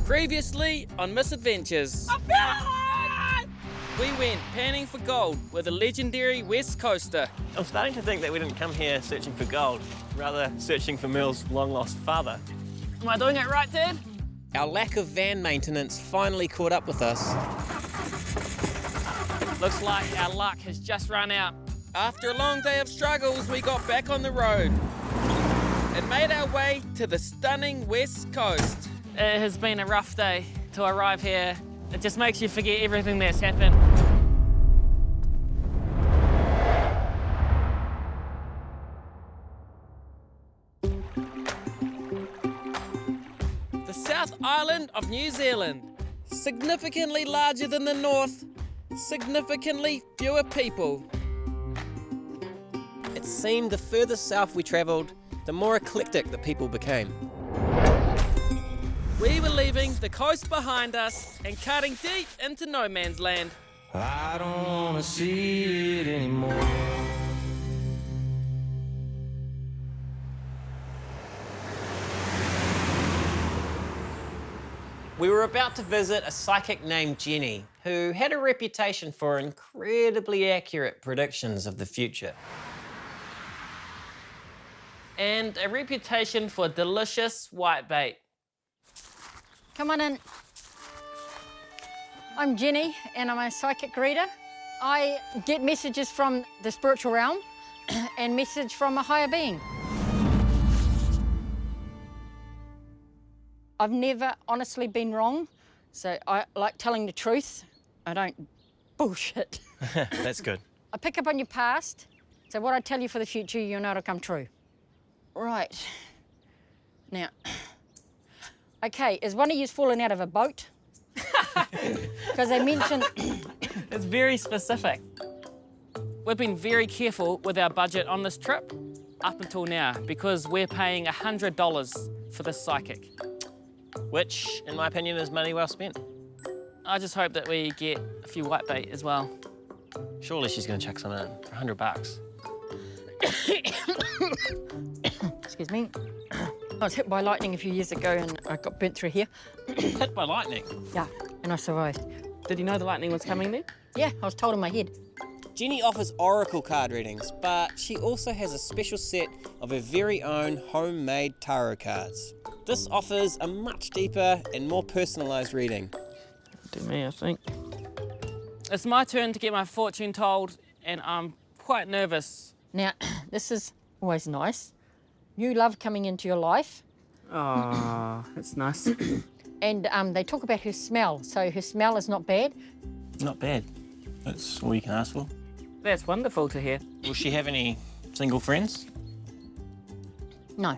Previously on Misadventures. We went panning for gold with a legendary West Coaster. I'm starting to think that we didn't come here searching for gold, rather searching for Mearle's long-lost father. Am I doing it right, Dad? Our lack of van maintenance finally caught up with us. Looks like our luck has just run out. After a long day of struggles, we got back on the road and made our way to the stunning West Coast. It has been a rough day to arrive here. It just makes you forget everything that's happened. The South Island of New Zealand, significantly larger than the North, significantly fewer people. It seemed the further south we travelled, the more eclectic the people became. We were leaving the coast behind us and cutting deep into no man's land. I don't wanna see it anymore. We were about to visit a psychic named Jenny, who had a reputation for incredibly accurate predictions of the future. And a reputation for delicious whitebait. Come on in. I'm Jenny, and I'm a psychic reader. I get messages from the spiritual realm and message from a higher being. I've never honestly been wrong, so I like telling the truth. I don't bullshit. That's good. I pick up on your past, so what I tell you for the future, you'll know it'll come true. Right. Now, okay, is one of you fallen out of a boat? Because they mentioned... It's very specific. We've been very careful with our budget on this trip up until now because we're paying $100 for this psychic. Which, in my opinion, is money well spent. I just hope that we get a few whitebait as well. Surely she's going to chuck some in for $100. Excuse me. I was hit by lightning a few years ago and I got burnt through here. Hit by lightning? Yeah, and I survived. Did you know the lightning was coming there? Yeah, I was told in my head. Jenny offers oracle card readings, but she also has a special set of her very own homemade tarot cards. This offers a much deeper and more personalised reading. Do me, I think. It's my turn to get my fortune told, and I'm quite nervous. Now, this is always nice. You love coming into your life. Oh, that's nice. And they talk about her smell, so her smell is not bad. Not bad. That's all you can ask for. That's wonderful to hear. Will she have any single friends? No.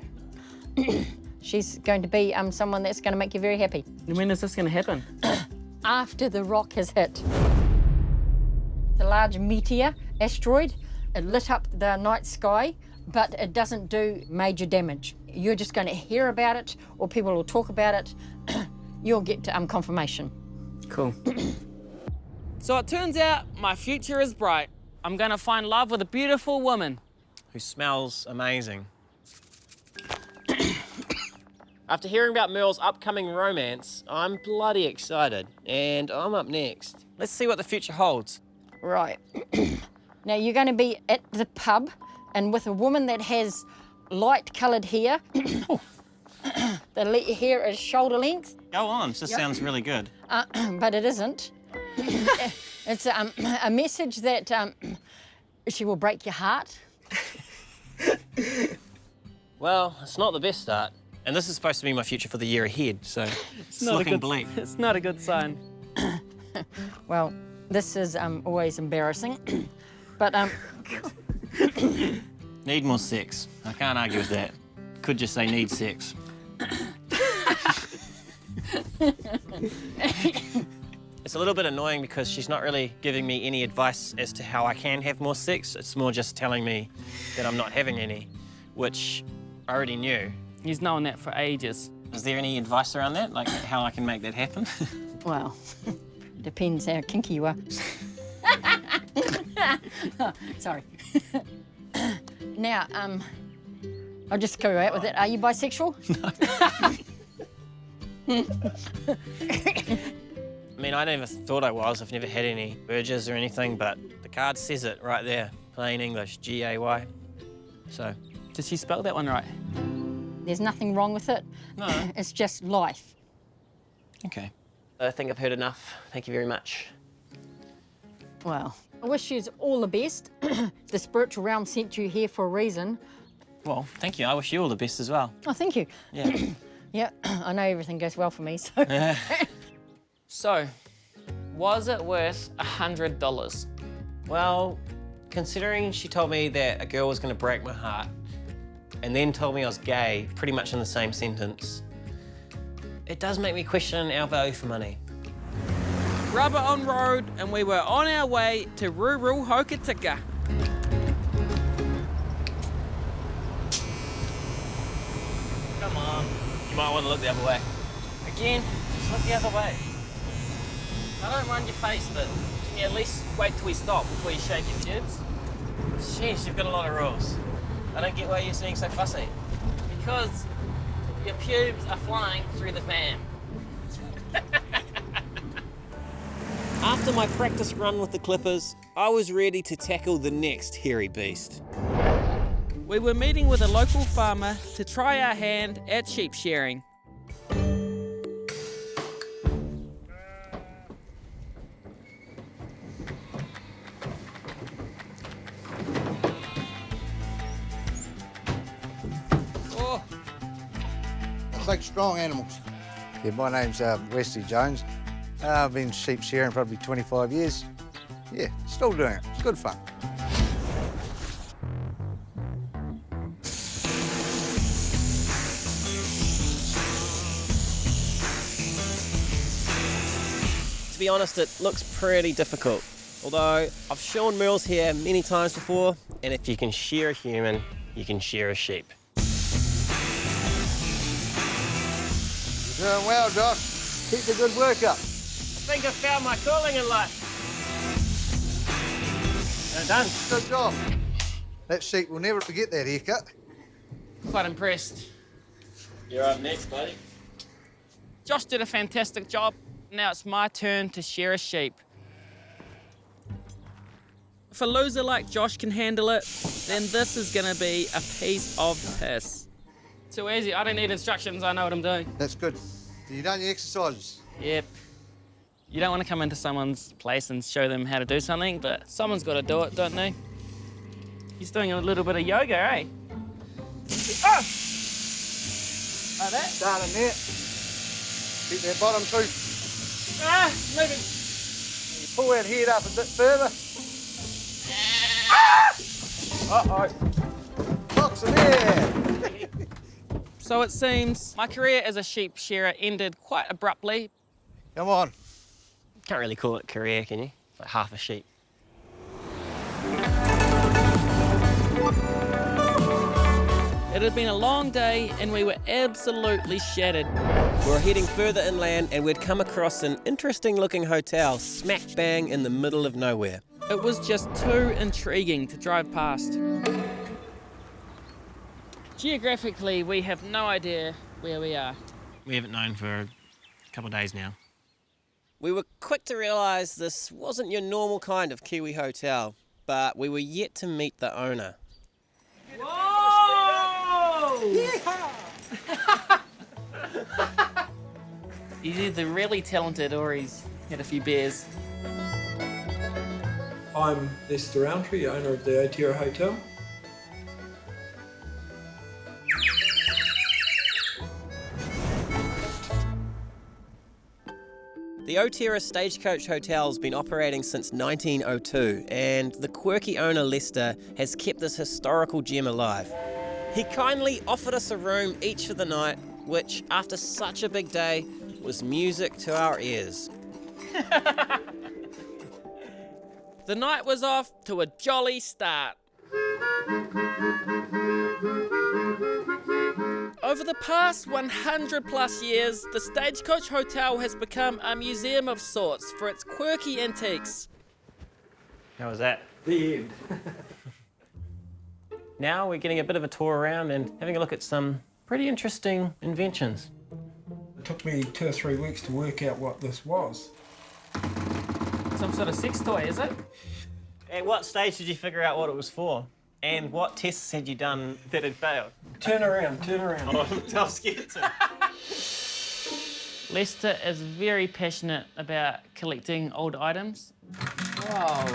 She's going to be someone that's going to make you very happy. When is this going to happen? After the rock has hit. The large meteor, asteroid, it lit up the night sky, but it doesn't do major damage. You're just going to hear about it, or people will talk about it. You'll get confirmation. Cool. So it turns out my future is bright. I'm going to find love with a beautiful woman. Who smells amazing. After hearing about Mearle's upcoming romance, I'm bloody excited, and I'm up next. Let's see what the future holds. Right. Now, you're going to be at the pub and with a woman that has light-coloured hair. The hair is shoulder length. Go on, this sounds really good. But it isn't. It's a message that she will break your heart. Well, it's not the best start. And this is supposed to be my future for the year ahead, so it's looking bleak. It's not a good sign. Well, this is always embarrassing. But Need more sex. I can't argue with that. Could just say need sex. It's a little bit annoying because she's not really giving me any advice as to how I can have more sex. It's more just telling me that I'm not having any, which I already knew. He's known that for ages. Is there any advice around that, like how I can make that happen? well, depends how kinky you are. Oh, sorry. Now, I'll just go out with it. Are you bisexual? No. I mean, I never thought I was. I've never had any urges or anything, but the card says it right there. Plain English, G-A-Y. So. Did she spell that one right? There's nothing wrong with it. No. It's just life. Okay. I think I've heard enough. Thank you very much. Well, I wish you all the best. The spiritual realm sent you here for a reason. Well, thank you. I wish you all the best as well. Oh, thank you. Yeah. Yeah, I know everything goes well for me, so. So, was it worth $100? Well, considering she told me that a girl was going to break my heart and then told me I was gay, pretty much in the same sentence, it does make me question our value for money. Rubber on road, and we were on our way to rural Hokitika. Come on. You might want to look the other way. Again, just look the other way. I don't mind your face, but can you at least wait till we stop before you shave your pubes? Jeez, you've got a lot of rules. I don't get why you're being so fussy. Because your pubes are flying through the van. After my practice run with the clippers, I was ready to tackle the next hairy beast. We were meeting with a local farmer to try our hand at sheep shearing. Oh, Like strong animals. Yeah, my name's Wesley Jones. I've been sheep shearing probably 25 years. Yeah, still doing it. It's good fun. To be honest, it looks pretty difficult. Although, I've shorn Mearle's hair many times before, and if You can shear a human, you can shear a sheep. You're doing well, Josh. Keep the good work up. I think I found my calling in life. Done. Good job. That sheep will never forget that haircut. quite impressed. You're up next, buddy. Josh did a fantastic job. Now it's my turn to shear a sheep. If a loser like Josh can handle it, then this is gonna be a piece of piss. Too easy, I don't need instructions, I know what I'm doing. That's good. You done your exercises? Yep. You don't want to come into someone's place and show them how to do something, but someone's got to do it, don't they? He's doing a little bit of yoga, eh? Oh! Like that? Down in there. Keep that bottom tooth. Ah, moving. You pull that head up a bit further. Uh-oh. Box in there. So it seems my career as a sheep shearer ended quite abruptly. Come on. Can't really call it career, can you? Like half a sheep. It had been a long day and we were absolutely shattered. We were heading further inland and we'd come across an interesting looking hotel smack bang in the middle of nowhere. It was just too intriguing to drive past. Geographically, we have no idea where we are. We haven't known for a couple of days now. We were quick to realise this wasn't your normal kind of Kiwi hotel, but we were yet to meet the owner. Whoa! He's either really talented or he's had a few beers. I'm Lester Roundtree, owner of the Otira Hotel. The Otira Stagecoach Hotel has been operating since 1902, and the quirky owner Lester has kept this historical gem alive. He kindly offered us a room each for the night, which, after such a big day, was music to our ears. The night was off to a jolly start. Over the past 100 plus years, the Stagecoach Hotel has become a museum of sorts for its quirky antiques. How was that? The end. Now we're getting a bit of a tour around and having a look at some pretty interesting inventions. The took me 2 or 3 weeks to work out what this was. Some sort of sex toy, is it? At what stage did you figure out what it was for? And what tests had you done that had failed? Turn around, turn around. Oh, I'm scared to. Lester is very passionate about collecting old items. Wow.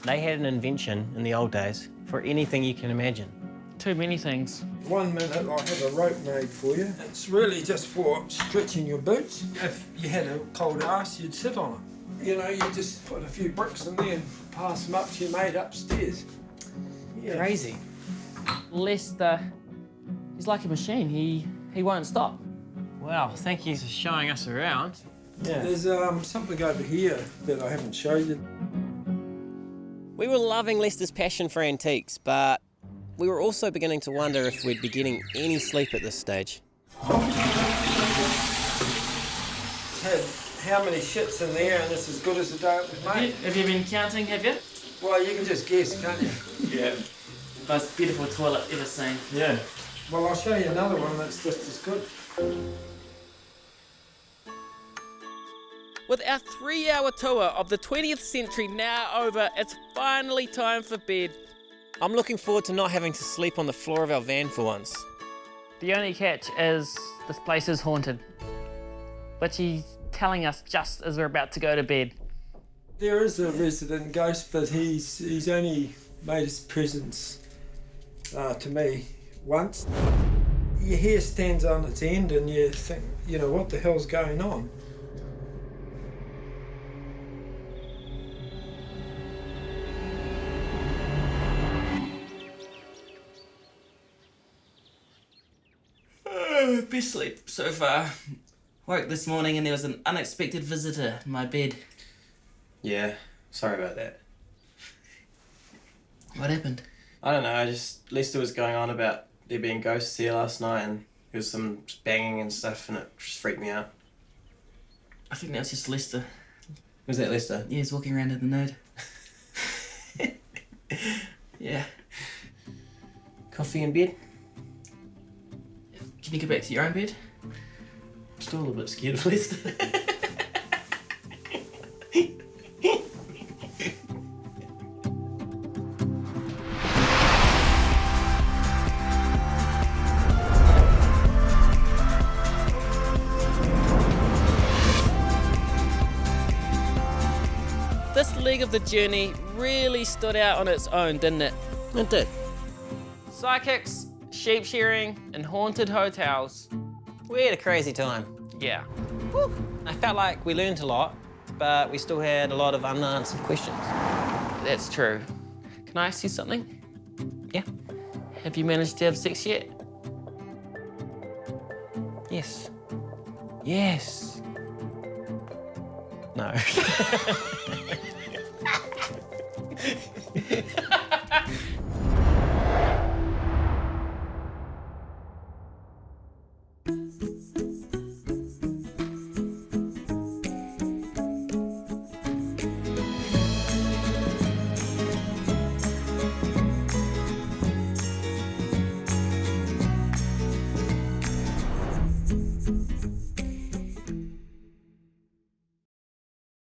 They had an invention in the old days for anything you can imagine. Too many things. 1 minute, I'll have a rope made for you. It's really just for stretching your boots. If you had a cold ass, you'd sit on it. You know, you just put a few bricks in there and pass them up to your mate upstairs. Yeah. Crazy. Lester, he's like a machine. He won't stop. Wow, thank you for showing us around. Yeah. There's something over here that I haven't showed you. We were loving Lester's passion for antiques, but we were also beginning to wonder if we'd be getting any sleep at this stage. Had how many shits in there, and it's as good as the day it was made. Have you been counting, have you? Well, you can just guess, can't you? Yeah. Most beautiful toilet ever seen. Yeah. Well, I'll show you another one that's just as good. With our 3-hour tour of the 20th century now over, it's finally time for bed. I'm looking forward to not having to sleep on the floor of our van for once. The only catch is this place is haunted, which he's telling us just as we're about to go to bed. There is a resident ghost, but he's only made his presence to me once. Your hair stands on its end and you think, you know, what the hell's going on? Best sleep so far. Woke this morning and there was an unexpected visitor in my bed. Yeah, sorry about that. What happened? I don't know, Lester was going on about there being ghosts here last night and there was some banging and stuff and it just freaked me out. I think that was just Lester. Was that Lester? Yeah, he's walking around in the nude. Yeah. Coffee in bed? Can you go back to your own bed? I'm still a little bit scared of Lester. This leg of the journey really stood out on its own, didn't it? It did. Psychics, sheep shearing, and haunted hotels. We had a crazy time. Yeah. Whew. I felt like we learned a lot, but we still had a lot of unanswered questions. That's true. Can I ask you something? Yeah. Have you managed to have sex yet? Yes. Yes. No.